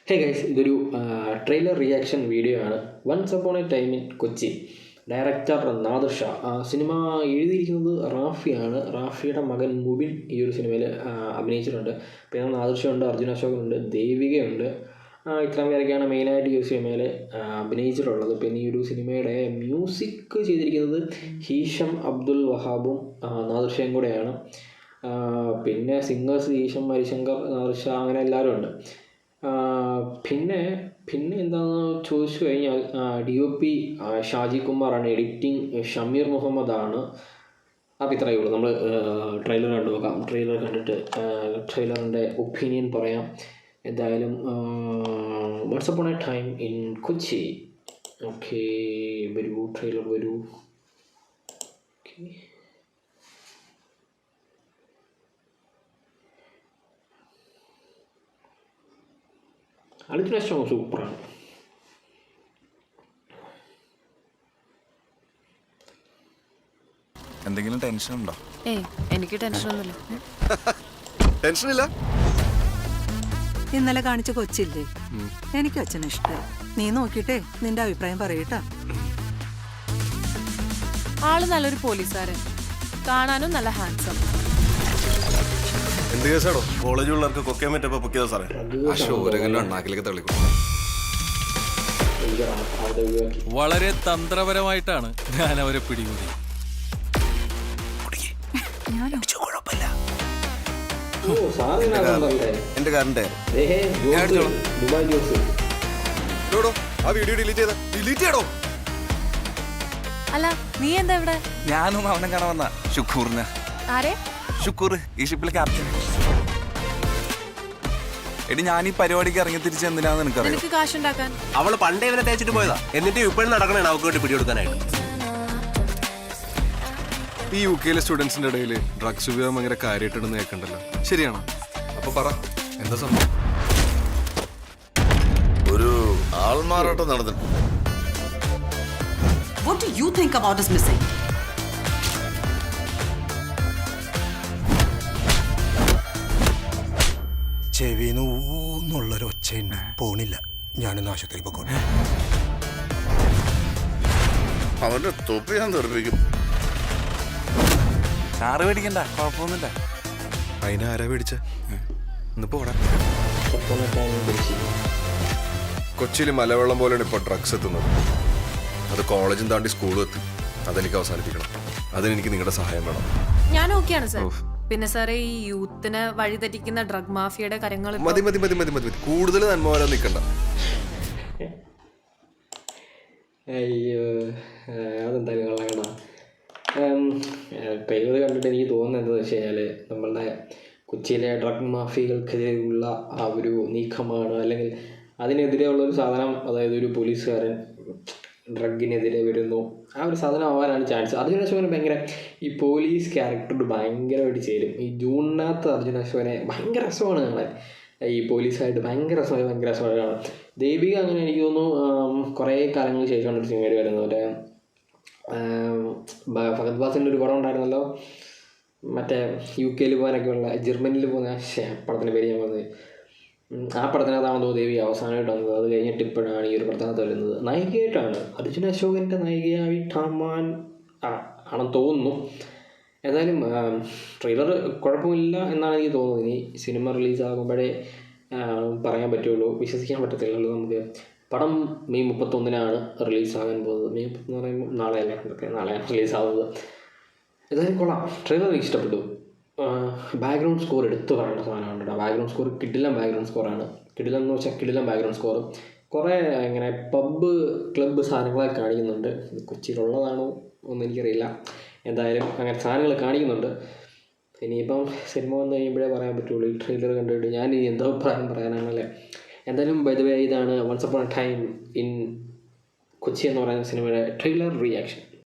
ഹേ guys, ഇതൊരു trailer reaction video ആണ്. Once upon a time in Kochi. Director Nadir Shah. Cinema എഴുതിയിരിക്കുന്നത് റാഫിയാണ്. റാഫിയുടെ മകൻ മുബിൻ ഈ ഒരു സിനിമയിൽ അഭിനയിച്ചിട്ടുണ്ട്. പിന്നെ നാദിർ ഷാ ഉണ്ട്, അർജുൻ അശോകനുണ്ട്, ദേവികയുണ്ട്. ഇത്രയും പേരൊക്കെയാണ് മെയിനായിട്ട് ഈ ഒരു സിനിമയിൽ അഭിനയിച്ചിട്ടുള്ളത്. പിന്നെ ഈ ഒരു സിനിമയുടെ മ്യൂസിക് ചെയ്തിരിക്കുന്നത് ഹീഷം അബ്ദുൽ വഹാബും നാദിർ ഷായും കൂടെയാണ്. പിന്നെ സിംഗേഴ്സ് ഹീഷം, ഹരിശങ്കർ, നാദിർ ഷാ, അങ്ങനെ എല്ലാവരും ഉണ്ട്. പിന്നെ എന്താണെന്ന് ചോദിച്ചു കഴിഞ്ഞാൽ DOP ഷാജി കുമാറാണ്, എഡിറ്റിംഗ് ഷമീർ മുഹമ്മദാണ്. അപ്പോൾ ഇത്രയേ ഉള്ളൂ. നമ്മൾ ട്രെയിലർ കണ്ടു നോക്കാം. ട്രെയിലർ കണ്ടിട്ട് ട്രെയിലറിൻ്റെ ഒപ്പീനിയൻ പറയാം. എന്തായാലും once upon a time in Kochi. Okay, വരൂ, ട്രെയിലർ വരൂ. ഓക്കെ, അടുത്ത പ്രാവശ്യം സൂപ്പറാണ്. എന്തെങ്കിലും ടെൻഷൻ ഉണ്ടോ? എനിക്ക് ടെൻഷനൊന്നുമില്ല. ടെൻഷനില്ല. ഇന്നലെ കാണിച്ച കൊച്ചില്ലേ, എനിക്ക് അച്ഛന് ഇഷ്ടം. നീ നോക്കിട്ടേ നിന്റെ അഭിപ്രായം പറയട്ടാ. ആള് നല്ലൊരു പോലീസുകാരൻ, കാണാനും നല്ല ഹാൻസം. എന്ത് കേസാണോ കോളേജ് പിള്ളേർക്ക് കൊക്കേ മറ്റപ്പോ പൊക്കിയതാ സാറേ? വളരെ തന്ത്രപരമായിട്ടാണ് ഞാൻ അവരെ പിടികൂടി. എന്റെ കാരന്റെ ആ വീഡിയോ ഡിലീറ്റ് ചെയ്തോ? അല്ല, നീ എന്താ ഇവിടെ? ഞാനൊന്നും അവനെ കാണാൻ വന്ന ഷുക്കൂറിന്. ആരെ? ഷുക്കൂർ, ഈ ഷിപ്പിലെ ക്യാപ്റ്റൻ. എടി, ഞാൻ ഈ പരിപാടിക്ക് ഇറങ്ങി തിരിച്ച് എന്തിനാന്ന് എനിക്കറിയാം. നിനക്ക് കാശുണ്ടാക്കാൻ. അവള് പണ്ടേ ഇവനെ തേച്ചിട്ട് പോയതാ, എന്നിട്ട് ഇപ്പോഴും നടക്കണേ അവർക്ക് വേണ്ടി പിടികൊടുക്കാനായിട്ട്. ഈ UK സ്റ്റുഡൻസിന്റെ ഇടയിൽ ഡ്രഗ്സ് ഉപയോഗം ഭയങ്കര കാര്യമായിട്ടെന്ന് കേൾക്കണ്ടല്ലോ, ശരിയാണോ? അപ്പൊ പറ, എന്താ സംഭവം? ഒരു ആൾമാറാട്ടം നടന്നിട്ടുണ്ട്. What do you think about his missing? ചെവിന്നുള്ളൊരു ഒച്ചയുണ്ട്, പോണില്ല. ഞാനൊന്ന് ആശുപത്രിയിൽ പോകട്ടെ. അവന്റെ തൊപ്പി ഞാൻ തെറിപ്പിക്കും. കാറ് മേടിക്കണ്ട, കുഴപ്പമൊന്നുമില്ല. അതിനാരാ മേടിച്ച? ഒന്ന് പോടാ. കൊച്ചിയിൽ മലവെള്ളം പോലെയാണ് ഇപ്പോൾ ഡ്രഗ്സ് എത്തുന്നത്. അത് കോളേജും താണ്ടി സ്കൂളും എത്തി. അതെനിക്ക് അവസാനിപ്പിക്കണം. അതിനെനിക്ക് നിങ്ങളുടെ സഹായം വേണം. ഞാൻ ഓക്കെയാണ് സാർ. പിന്നെ സാറേ, ഈ യൂത്തിനെ വഴിതെറ്റിക്കുന്ന ഡ്രഗ് മാഫിയയുടെ കാര്യങ്ങൾ മതി മതി മതി മതി മതി. കൂടുതൽ നന്മ വരാൻ നിൽക്കണ്ട. അയ്യോ, അതെന്തായാലും കളയണം. ട്രെയിലർ കണ്ടിട്ട് എനിക്ക് തോന്നുന്നത് എന്താണെന്ന് വെച്ച് കഴിഞ്ഞാൽ നമ്മളുടെ കൊച്ചിയിലെ ഡ്രഗ് മാഫിയകൾക്കെതിരെയുള്ള ആ ഒരു നീക്കമാണ്, അല്ലെങ്കിൽ അതിനെതിരെ ഉള്ളൊരു സാധനം. അതായത് ഒരു പോലീസുകാരൻ ഡ്രഗിനെതിരെ വരുന്നു, ആ ഒരു സാധനം ആവാനാണ് ചാൻസ്. അർജുൻ അശോകന് ഭയങ്കര ഈ പോലീസ് ക്യാരക്ടർ ഭയങ്കരമായിട്ട് ചേരും. ഈ ജൂണിനകത്ത് അർജുൻ അശോകനെ ഭയങ്കര രസമാണ് കാണാൻ. ഈ പോലീസായിട്ട് ഭയങ്കര രസമാണ് കാണാൻ. ദേവിക അങ്ങനെ എനിക്ക് തോന്നുന്നു കുറേ കാലങ്ങൾക്ക് ശേഷമാണ് ഒരു സിനിമയിൽ വരുന്നത്. മറ്റേ ഫഹദ് ഫാസിലിൻ്റെ ഒരു പടം ഉണ്ടായിരുന്നല്ലോ, മറ്റേ UK പോകാനൊക്കെ ഉള്ള, ജർമ്മനിയിൽ പോകുന്ന പടത്തിൻ്റെ പേര് ഞാൻ പറഞ്ഞത്. ആ പടത്തിനകത്താണെന്നോ ദേവി അവസാനമായിട്ട് വന്നത്. അത് കഴിഞ്ഞിട്ട് ഇപ്പോഴാണ് ഈ ഒരു പടത്തിനകത്ത് വരുന്നത്. നായികയായിട്ടാണ് അർജുൻ അശോകൻ്റെ നായികയായിട്ടാൻ ആണെന്ന് തോന്നുന്നു. ഏതായാലും ട്രെയിലർ കുഴപ്പമില്ല എന്നാണ് എനിക്ക് തോന്നുന്നത്. ഇനി സിനിമ റിലീസാകുമ്പോഴേ പറയാൻ പറ്റുള്ളൂ, വിശ്വസിക്കാൻ പറ്റത്തില്ലല്ലോ നമുക്ക്. പടം മെയ് 31 റിലീസാകാൻ പോകുന്നത്. മെയ് 30 എന്ന് പറയുമ്പോൾ നാളെയല്ലേ, നാളെയാണ് റിലീസാകുന്നത്. ഏതായാലും കൊള്ളാം, ട്രെയിലർ എനിക്ക് ഇഷ്ടപ്പെട്ടു. ബാക്ക്ഗ്രൗണ്ട് സ്കോർ എടുത്ത് പറയേണ്ട സാധനമാണ് കേട്ടോ. ബാക്ക്ഗ്രൗണ്ട് സ്കോർ കിടിലം ബാക്ക്ഗ്രൗണ്ട് സ്കോറാണ്. കിടിലം എന്ന് വെച്ചാൽ കിടിലം ബാക്ക്ഗ്രൗണ്ട് സ്കോർ. കുറേ ഇങ്ങനെ പബ്ബ് ക്ലബ്ബ് സാധനങ്ങളൊക്കെ കാണിക്കുന്നുണ്ട്. കൊച്ചിയിലുള്ളതാണോ ഒന്നും എനിക്കറിയില്ല. എന്തായാലും അങ്ങനെ സാധനങ്ങൾ കാണിക്കുന്നുണ്ട്. ഇനിയിപ്പം സിനിമ വന്നു കഴിയുമ്പോഴേ പറയാൻ പറ്റുള്ളൂ. ഈ ട്രെയിലർ കണ്ടിട്ട് ഞാൻ ഇനി എന്തോ അഭിപ്രായം പറയാനാണല്ലേ. എന്തായാലും ബൈ ദ വേ, ഇതാണ് once upon a time in Kochi എന്ന് പറയുന്ന സിനിമയുടെ ട്രെയിലർ റിയാക്ഷൻ.